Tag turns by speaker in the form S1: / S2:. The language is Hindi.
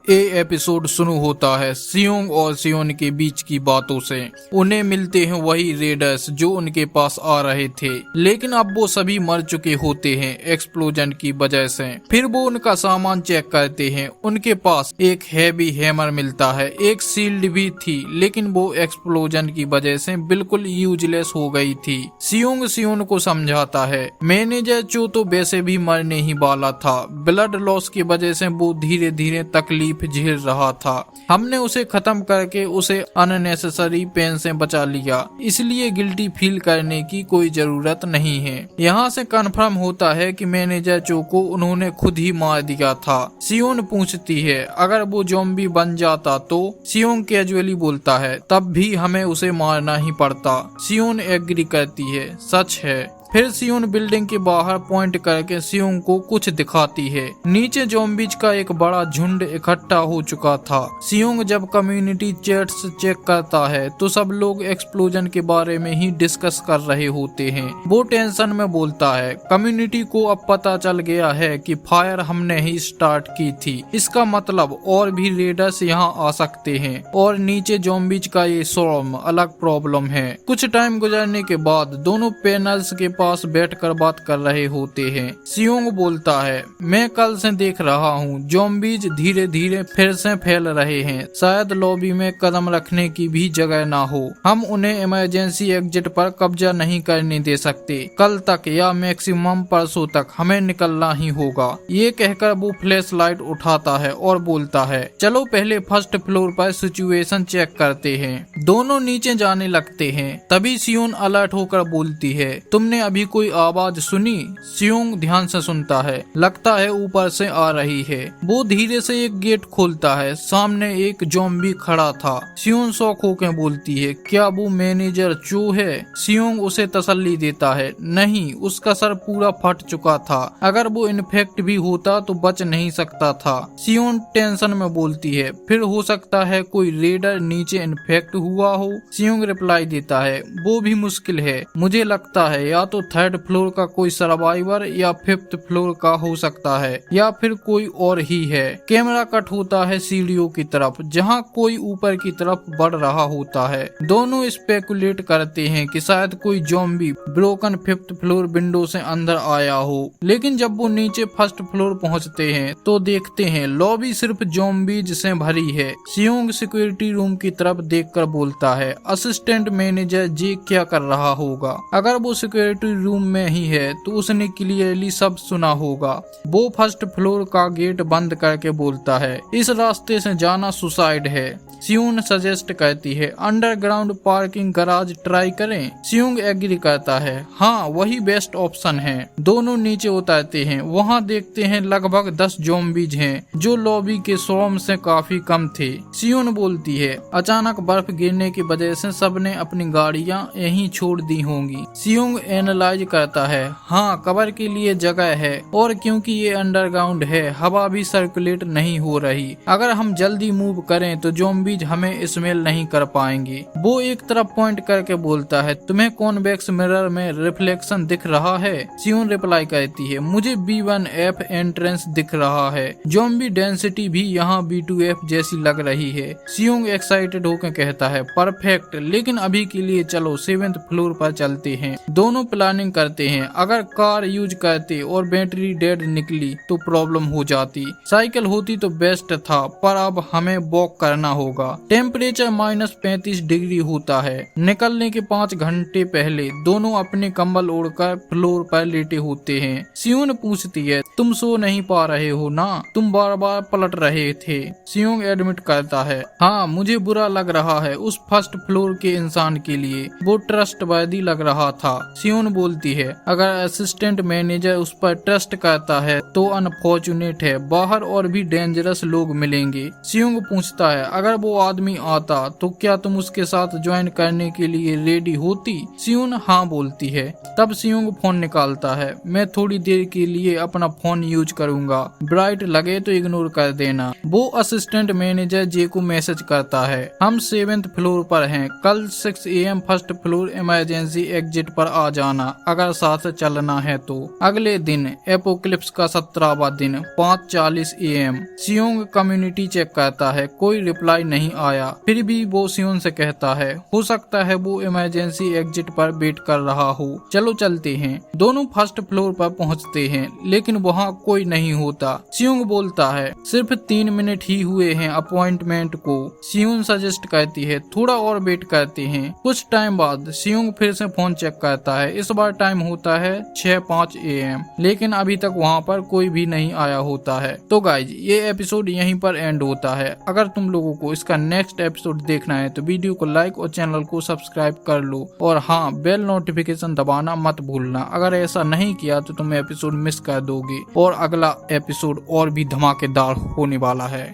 S1: ये एपिसोड शुरू होता है सियोंग और सियोन के बीच की बातों से। उन्हें मिलते हैं वही रेडर्स जो उनके पास आ रहे थे, लेकिन अब वो सभी मर चुके होते हैं एक्सप्लोजन की वजह से। फिर वो उनका सामान चेक करते हैं। उनके पास एक हैवी हैमर मिलता है, एक शील्ड भी थी, लेकिन वो एक्सप्लोजन की वजह से बिल्कुल यूजलेस हो गई थी। सियोंग सियोन को समझाता है मैनेजर चो तो वैसे भी मरने ही वाला था, ब्लड लॉस की वजह से वो धीरे धीरे तकलीफ झेल रहा था। हमने उसे खत्म करके उसे अननेसेसरी पेन से बचा लिया, इसलिए गिल्टी फील करने की कोई जरूरत नहीं है। यहाँ से कंफर्म होता है कि मैनेजर चो को उन्होंने खुद ही मार दिया था। सियोन पूछती है अगर वो ज़ॉम्बी बन जाता तो? सियोन कैजुअली बोलता है तब भी हमें उसे मारना ही पड़ता। सियोन एग्री करती है, सच है। फिर सियोन बिल्डिंग के बाहर पॉइंट करके सियोंग को कुछ दिखाती है। नीचे ज़ॉम्बीज का एक बड़ा झुंड इकट्ठा हो चुका था। सियोंग जब कम्युनिटी चैट्स चेक करता है तो सब लोग एक्सप्लोजन के बारे में ही डिस्कस कर रहे होते हैं। वो टेंशन में बोलता है कम्युनिटी को अब पता चल गया है कि फायर हमने ही स्टार्ट की थी, इसका मतलब और भी रेडर्स यहाँ आ सकते हैं। और नीचे ज़ॉम्बीज का ये स्वॉर्म अलग प्रॉब्लम है। कुछ टाइम गुजरने के बाद दोनों पैनल्स के पास बैठकर बात कर रहे होते हैं। सियोंग बोलता है मैं कल से देख रहा हूँ ज़ॉम्बीज धीरे धीरे फिर से फैल रहे हैं, शायद लॉबी में कदम रखने की भी जगह ना हो। हम उन्हें इमरजेंसी एग्जिट पर कब्जा नहीं करने दे सकते। कल तक या मैक्सिमम परसों तक हमें निकलना ही होगा। ये कहकर वो फ्लैश लाइट उठाता है और बोलता है चलो पहले फर्स्ट फ्लोर पर सिचुएशन चेक करते हैं। दोनों नीचे जाने लगते हैं। तभी सियोन अलर्ट होकर बोलती है तुमने अभी कोई आवाज सुनी? सियोंग ध्यान से सुनता है, लगता है ऊपर से आ रही है। वो धीरे से एक गेट खोलता है, सामने एक ज़ॉम्बी खड़ा था। सियोंग शॉक होकर बोलती है क्या वो मैनेजर चो है? सियोंग उसे तसल्ली देता है नहीं, उसका सर पूरा फट चुका था, अगर वो इन्फेक्ट भी होता तो बच नहीं सकता था। सियोंग टेंशन में बोलती है फिर हो सकता है कोई रेडर नीचे इन्फेक्ट हुआ हो। सियोंग रिप्लाई देता है वो भी मुश्किल है, मुझे लगता है या तो थर्ड फ्लोर का कोई सर्वाइवर या फिफ्थ फ्लोर का हो सकता है या फिर कोई और ही है। कैमरा कट होता है सीढ़ियों की तरफ जहां कोई ऊपर की तरफ बढ़ रहा होता है। दोनों स्पेकुलेट करते हैं कि शायद कोई zombie broken fifth floor window से अंदर आया हो, लेकिन जब वो नीचे फर्स्ट फ्लोर पहुंचते हैं तो देखते हैं लॉबी सिर्फ ज़ॉम्बीज से भरी है। सियोंग सिक्योरिटी रूम की तरफ देखकर बोलता है असिस्टेंट मैनेजर जी क्या कर रहा होगा? अगर वो सिक्योरिटी रूम में ही है तो उसने क्लियरली सब सुना होगा। वो फर्स्ट फ्लोर का गेट बंद करके बोलता है इस रास्ते से जाना सुसाइड है। सियोंग सजेस्ट करती है अंडरग्राउंड पार्किंग गराज ट्राई करें। सियोंग एग्री करता है हाँ वही बेस्ट ऑप्शन है। दोनों नीचे उतरते हैं, वहाँ देखते हैं लगभग 10 ज़ॉम्बीज हैं जो लॉबी के स्वॉर्म से काफी कम थे। सियोंग बोलती है अचानक बर्फ गिरने की वजह से सबने अपनी गाड़ियाँ यहीं छोड़ दी होंगी। सियोंग एनालाइज करता है हाँ कवर के लिए जगह है और क्योंकि ये अंडरग्राउंड है हवा भी सर्कुलेट नहीं हो रही। अगर हम जल्दी मूव करें तो ज़ॉम्बीज हमें स्मेल नहीं कर पाएंगे। वो एक तरफ पॉइंट करके बोलता है तुम्हें कॉन्वेक्स मिरर में रिफ्लेक्शन दिख रहा है? सियोंग रिप्लाई करती है मुझे B1F एंट्रेंस दिख रहा है। ज़ॉम्बी डेंसिटी भी यहाँ B2F जैसी लग रही है। सियोंग एक्साइटेड होकर कहता है परफेक्ट, लेकिन अभी के लिए चलो 7th फ्लोर पर चलते हैं। दोनों प्लानिंग करते हैं अगर कार यूज करते और बैटरी डेड निकली तो प्रॉब्लम हो जाती। साइकिल होती तो बेस्ट था, पर अब हमें वॉक करना होगा। टेम्परेचर -35 डिग्री होता है। निकलने के 5 घंटे पहले दोनों अपने कंबल ओढ़कर फ्लोर पर लेटे होते हैं। सियोंग पूछती है तुम सो नहीं पा रहे हो ना? तुम बार बार पलट रहे थे। सियोंग एडमिट करता है हाँ मुझे बुरा लग रहा है उस फर्स्ट फ्लोर के इंसान के लिए, वो ट्रस्टवर्दी लग रहा था। सियोंग बोलती है अगर असिस्टेंट मैनेजर उस पर ट्रस्ट करता है तो अनफॉर्चुनेट है, बाहर और भी डेंजरस लोग मिलेंगे। सियोंग पूछता है अगर वो आदमी आता तो क्या तुम उसके साथ ज्वाइन करने के लिए रेडी होती? सियोंग हाँ बोलती है। तब सियोंग फोन निकालता है मैं थोड़ी देर के लिए अपना फोन यूज करूंगा, ब्राइट लगे तो इग्नोर कर देना। वो असिस्टेंट मैनेजर जे को मैसेज करता है हम 7th फ्लोर पर हैं, कल 6 AM first floor emergency exit पर आ जाना। जाना अगर साथ चलना है तो। अगले दिन एपोक्लिप्स का 17वां दिन 5:40 AM। सियोंग कम्युनिटी चेक करता है, कोई रिप्लाई नहीं आया। फिर भी वो सियोन से कहता है हो सकता है वो इमरजेंसी एग्जिट पर वेट कर रहा हो, चलो चलते हैं। दोनों फर्स्ट फ्लोर पर पहुंचते हैं लेकिन वहाँ कोई नहीं होता। सियोंग बोलता है सिर्फ 3 मिनट ही हुए हैं अपॉइंटमेंट को। सियोन सजेस्ट करती है थोड़ा और वेट करते हैं। कुछ टाइम बाद सियोंग फिर से फोन चेक करता है। इस बार टाइम होता है 6:05 AM, लेकिन अभी तक वहाँ पर कोई भी नहीं आया होता है। तो गाइज ये एपिसोड यहीं पर एंड होता है। अगर तुम लोगों को इसका नेक्स्ट एपिसोड देखना है तो वीडियो को लाइक और चैनल को सब्सक्राइब कर लो, और हाँ बेल नोटिफिकेशन दबाना मत भूलना। अगर ऐसा नहीं किया तो तुम एपिसोड मिस कर दोगे और अगला एपिसोड और भी धमाकेदार होने वाला है।